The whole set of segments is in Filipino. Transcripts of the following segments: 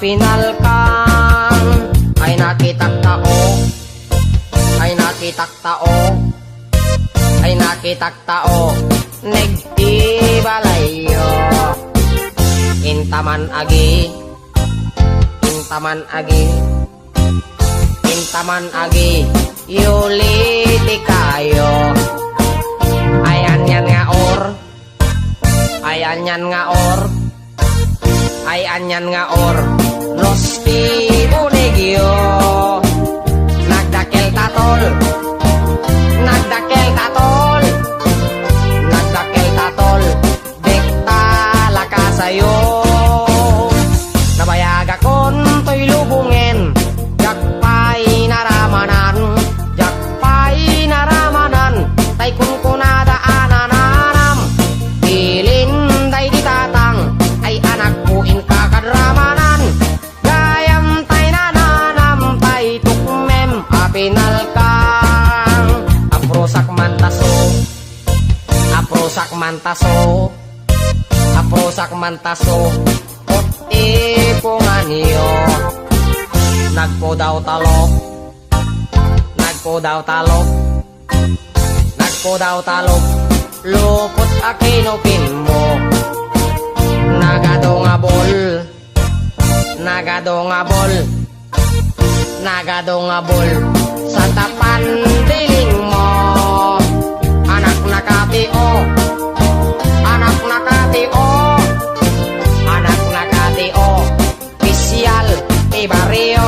pinalkan. Ay nakitaktao, ay nakitaktao, ay nakitaktao, nagtibalayo. Intaman agi, intaman agi, intaman agi, yuliti kayo. Ayan yan nga or, ayan yan nga or, ayan yan nga or, nosti unigyo. Nagdakel tatol, nagdakel tatol, nagdakel tatol, dekta lakasayo. Nabayag akon to'y lubungen, jakpay naramanan, jakpay naramanan, tay kun kunadaanan anam, bilin day ditatang, ay anak puin kakadramanan, gayam tay nananam, tay tukmem apinalkang, aprosak mantaso, aprosak mantaso, aprosak mantaso, ot ipunganyo. Nagpodaw talok, nagpodaw talok, nagpodaw talok, lupot akinupin mo. Nagadongabol, nagadongabol, nagadongabol, sa tapan diling mo. Anak nakatio, anak nakatio, anak nakatio, pisyal ibaryo.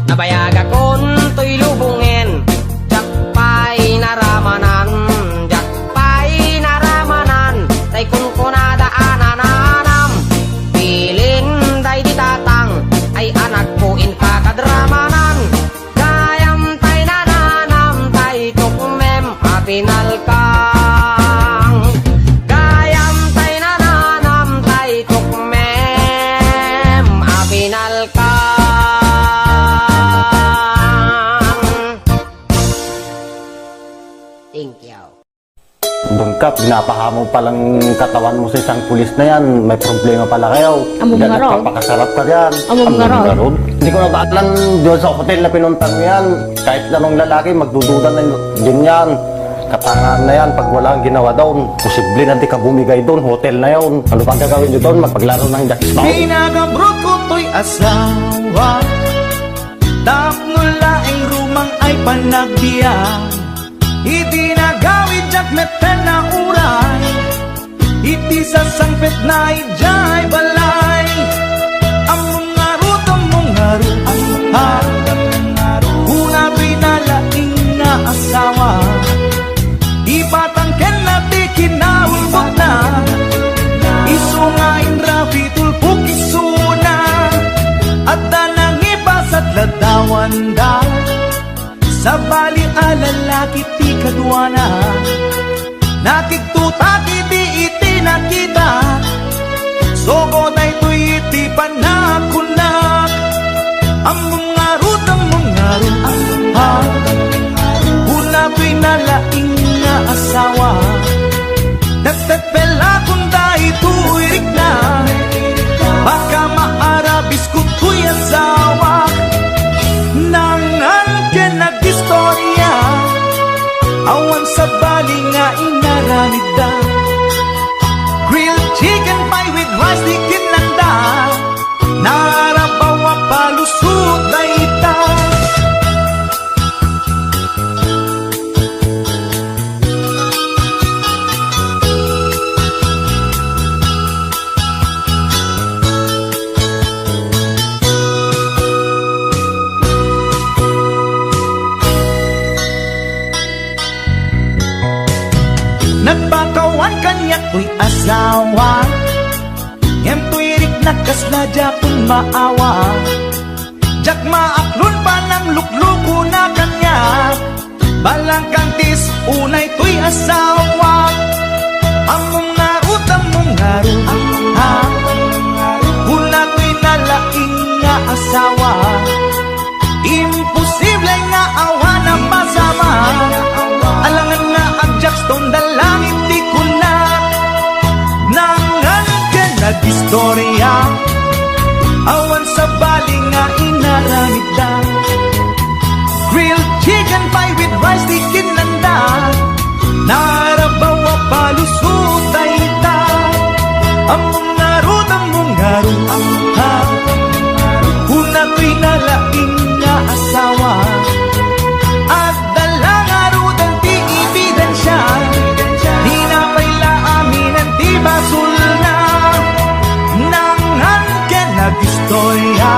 Nabayag akon to'y lubungen, jakpay naramanan, jakpay naramanan, tay kun kunadaanan anam, pilin day ditatang, ay anak puin kakadramanan, gayam tay nananam, tay tukmem apinalkang, gayam tay nananam, tay tukmem apinalkang. Thank you. Bangkap, ginapahamong palang katawan mo sa isang pulis na yan. May problema pala kayo. Among nga raw. Nagpapakasarap ka yan. Among nga raw. Hindi ko nabaalan doon sa hotel na pinuntan mo yan. Kahit anong lalaki, magdududa na din yan. Katangaan na yan. Pag wala ang ginawa doon, posible na di ka bumigay doon. Hotel na yun. Ano pa gagawin nyo doon? Magpaglaro ng jackpot. Pinagabrot ko to'y asawa, tapnula ang rumang ay panagbiyan. Iti nagawid jak meten na uray, iti sasangpet na ijay balay. Among ngarut, among ngarut, kuna pinalaing na asawa, ipatangken na di kinaulbot na, isungain rabi tulpuk isuna, at tanang ipasat ladawan da, sa bali alalaki ti kadwana, nakiktutak iti iti nakita, sogo na ito'y iti panakunak. Among ngarut, una pinalaing na asawa, nagtepela kung dahil tuirik na, baka maarabis ko to'y asawa. Nangan ka nag-istorya, awan sa bali nga inaramida, grilled chicken pie with rice di kinanda, narabaw palusot na ita. Nagpakawan kanyak to'y asawa, ngem to'y rik nakasladya kung maawa, jak maaklon pa ng lukluko na kanya, balang kantis unay istorya. Awan sa bali nga inaramid da. Grilled chicken pie with rice di kinanda. Narabaw a palusot dayta. Among narod, among garot ha. Una ko'y nalaing nga asawa. At dalang arod ang di ebidensya. Di na paila amin ang di basul na. Nangan ka nag-istorya.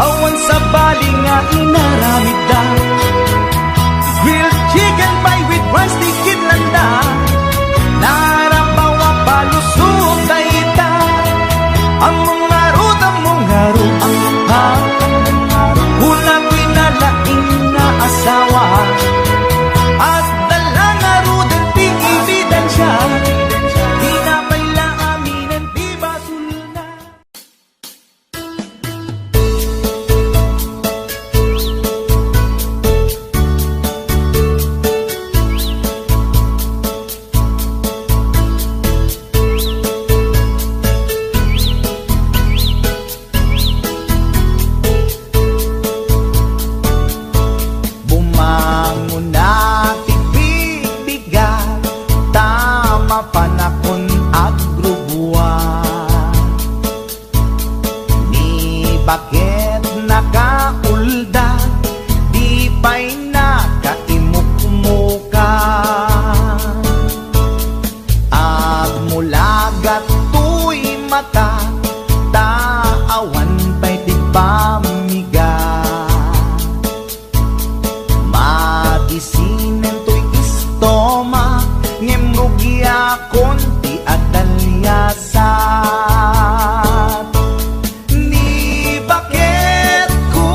Awan sa bali nga inaramid da. Grilled chicken pie with rice di kinanda. Narabaw a palusot dayta. Among arod ha. Una ko'y nalaing nga asawa. At dalang arod ang di ebidensya. Di na paila amin ang di basul na. Bumangon na tibig-bigat, tama panakon agrubuan. Ni bakit nakaulda, di pa'y nakaimukmuka. At mula gato'y mata, taawan pa'y tigpamiga. Matisinen to'y istoma, ngemrugya konti at dalyasat. Ni bakit ko,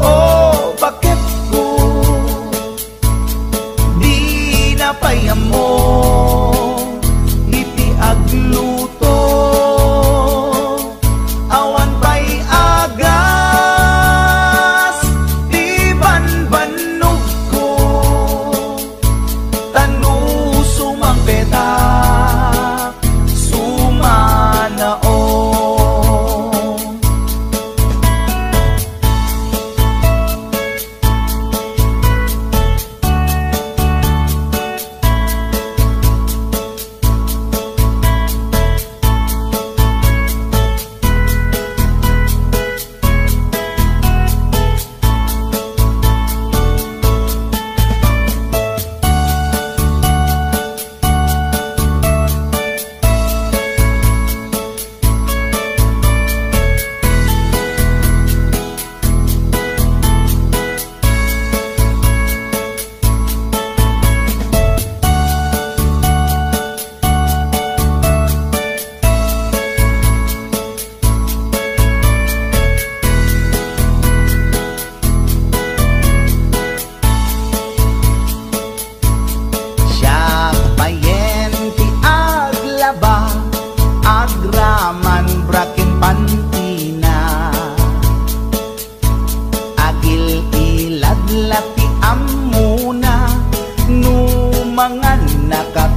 oh bakit ko, di napayam mo, iti agluto. Awan pa'y agas, di banbanog ko. Tanu sumangpeta, sumanao. Siya payen ti aglaba, agraman brakin pantina. Agil iladlati amuna, numangan naka